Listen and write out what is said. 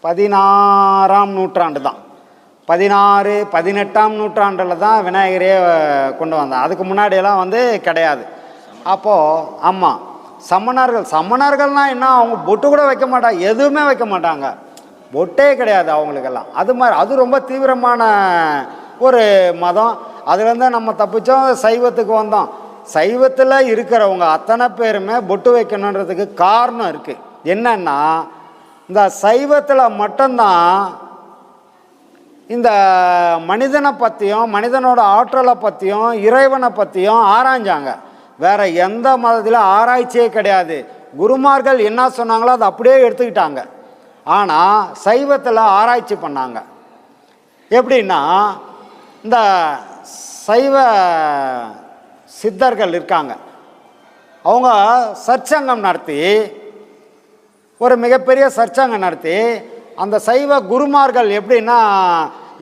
16ஆம் நூற்றாண்டு தான், 16 18ஆம் நூற்றாண்டில் தான் விநாயகரே கொண்டு வந்தாங்க. அதுக்கு முன்னாடியெல்லாம் கிடையாது. அப்போது ஆமாம், சமணர்கள்னால் என்ன, அவங்க பொட்டு கூட வைக்க மாட்டாங்க, எதுவுமே வைக்க மாட்டாங்க, பொட்டே கிடையாது அவங்களுக்கெல்லாம். அது மாதிரி அது ரொம்ப தீவிரமான ஒரு மதம். அதுலேருந்து நம்ம தப்பிச்சோம், சைவத்துக்கு வந்தோம். சைவத்தில் இருக்கிறவங்க அத்தனை பேருமே பொட்டு வைக்கணுன்றதுக்கு காரணம் இருக்குது. என்னன்னா, இந்த சைவத்தில் மட்டும்தான் இந்த மனிதனை பற்றியும் மனிதனோட ஆற்றலை பற்றியும் இறைவனை பற்றியும் ஆராய்ஞ்சாங்க. வேறு எந்த மதத்திலும் ஆராய்ச்சியே கிடையாது. குருமார்கள் என்ன சொன்னாங்களோ அதை அப்படியே எடுத்துக்கிட்டாங்க. ஆனால் சைவத்தில் ஆராய்ச்சி பண்ணாங்க. எப்படின்னா, இந்த சைவ சித்தர்கள் இருக்காங்க, அவங்க சற்சங்கம் நடத்தி, ஒரு மிகப்பெரிய சற்சங்கம் நடத்தி, அந்த சைவ குருமார்கள் எப்படின்னா